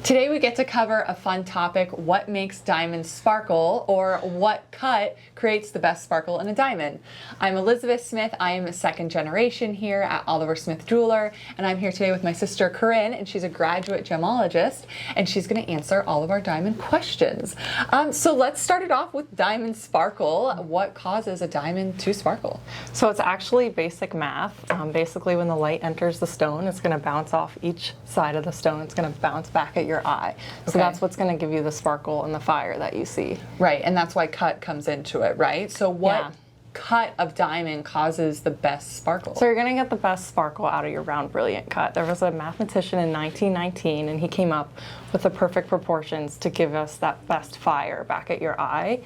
Today we get to cover a fun topic: what makes diamonds sparkle, or what cut creates the best sparkle in a diamond. I'm Elizabeth Smith. I am a second generation here at Oliver Smith Jeweler, and I'm here today with my sister Corinne, and she's a graduate gemologist, and she's going to answer all of our diamond questions. So let's start it off with diamond sparkle. What causes a diamond to sparkle? So it's actually basic math. Basically, when the light enters the stone, it's going to bounce off each side of the stone. It's going to bounce back at your eye. So that's what's going to give you the sparkle and the fire that you see. Right, and that's why cut comes into it, right? So what cut of diamond causes the best sparkle? So you're going to get the best sparkle out of your round brilliant cut. There was a mathematician in 1919, and he came up with the perfect proportions to give us that best fire back at your eye.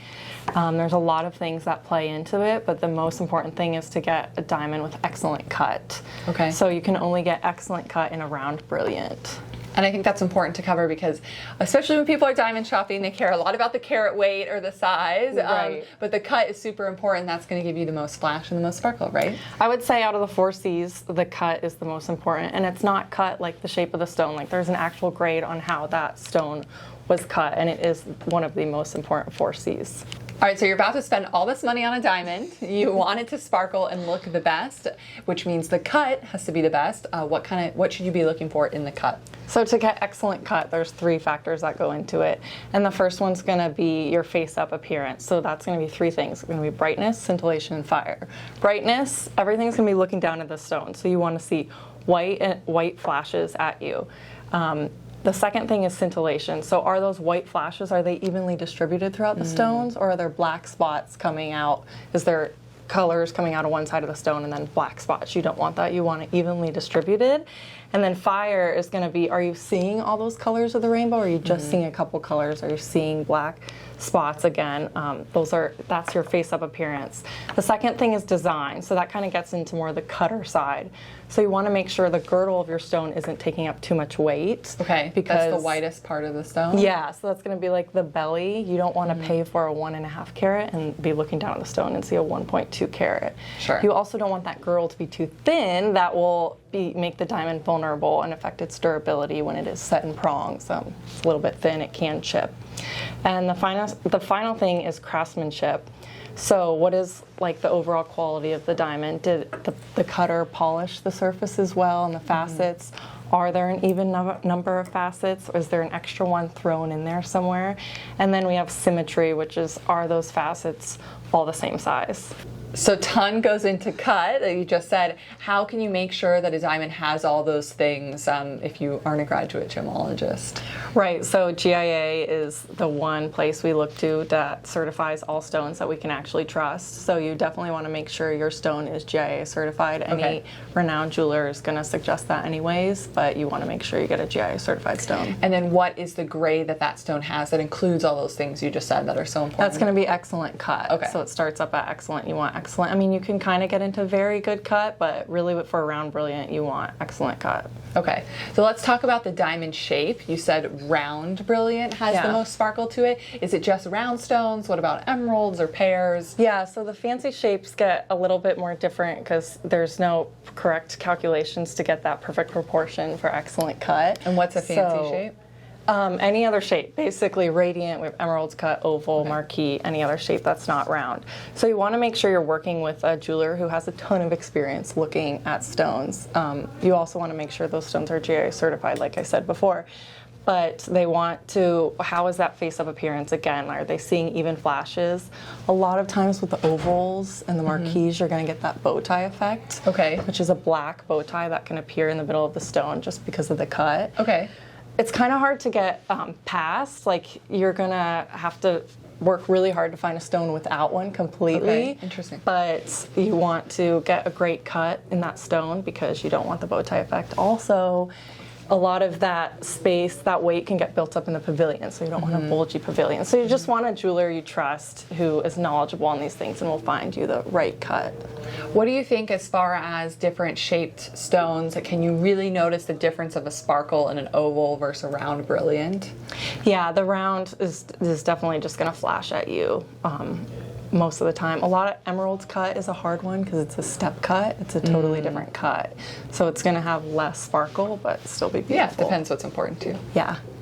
There's a lot of things that play into it, but the most important thing is to get a diamond with excellent cut. Okay. So you can only get excellent cut in a round brilliant. And I think that's important to cover because, especially when people are diamond shopping, they care a lot about the carat weight or the size. Right. But the cut is super important. That's going to give you the most flash and the most sparkle, right? I would say out of the 4 C's, the cut is the most important. And it's not cut like the shape of the stone. Like, there's an actual grade on how that stone was cut, and it is one of the most important 4 C's. All right, so you're about to spend all this money on a diamond. You want it to sparkle and look the best, which means the cut has to be the best. What should you be looking for in the cut? So to get excellent cut, there's 3 factors that go into it. And the first one's going to be your face-up appearance. So that's going to be 3 things. It's going to be brightness, scintillation, and fire. Brightness, everything's going to be looking down at the stone. So you want to see white flashes at you. The second thing is scintillation. So are those white flashes, are they evenly distributed throughout the stones, or are there black spots coming out? Is there colors coming out of one side of the stone and then black spots? You don't want that. You want it evenly distributed. And then fire is going to be, are you seeing all those colors of the rainbow, or are you just seeing a couple colors? Are you seeing black spots again? That's your face-up appearance. The second thing is design. So that kind of gets into more the cutter side. So you want to make sure the girdle of your stone isn't taking up too much weight. Okay, because that's the whitest part of the stone? Yeah, so that's going to be like the belly. You don't want to pay for a 1.5 carat and be looking down at the stone and see a 1.2 carat. Sure. You also don't want that girdle to be too thin. That will make the diamond vulnerable and affect its durability when it is set in prongs. It's a little bit thin, it can chip. And the final thing is craftsmanship. So what is like the overall quality of the diamond? Did the cutter polish the surfaces well and the facets? Are there an even number of facets, or is there an extra one thrown in there somewhere? And then we have symmetry, which is, are those facets all the same size? So ton goes into cut. You just said, how can you make sure that a diamond has all those things if you aren't a graduate gemologist? Right, so GIA is the one place we look to that certifies all stones that we can actually trust. So you definitely want to make sure your stone is GIA certified. Any renowned jeweler is going to suggest that anyways, but you want to make sure you get a GIA certified stone. And then what is the grade that stone has that includes all those things you just said that are so important? That's going to be excellent cut. Okay. So it starts up at excellent. You want excellent. I mean, you can kind of get into very good cut, but really for a round brilliant, you want excellent cut. Okay, so let's talk about the diamond shape. You said round brilliant has the most sparkle to it. Is it just round stones? What about emeralds or pears? Yeah, so the fancy shapes get a little bit more different because there's no correct calculations to get that perfect proportion for excellent cut. And what's a fancy shape? Any other shape, basically radiant, we have emeralds cut, oval, marquee, any other shape that's not round. So you want to make sure you're working with a jeweler who has a ton of experience looking at stones. You also want to make sure those stones are GIA certified, like I said before. But they want to, how is that face-up appearance again? Are they seeing even flashes? A lot of times with the ovals and the marquees, you're going to get that bow tie effect. Okay. Which is a black bow tie that can appear in the middle of the stone just because of the cut. Okay. It's kind of hard to get past. Like, you're gonna have to work really hard to find a stone without one completely. Okay, interesting. But you want to get a great cut in that stone because you don't want the bow tie effect. Also, a lot of that space, that weight can get built up in the pavilion, so you don't want a bulgy pavilion. So you just want a jeweler you trust who is knowledgeable on these things and will find you the right cut. What do you think as far as different shaped stones? Can you really notice the difference of a sparkle in an oval versus a round brilliant? Yeah, the round is definitely just going to flash at you. Most of the time. A lot of emeralds cut is a hard one because it's a step cut. It's a totally different cut. So it's going to have less sparkle, but still be beautiful. Yeah, it depends what's important to you. Yeah.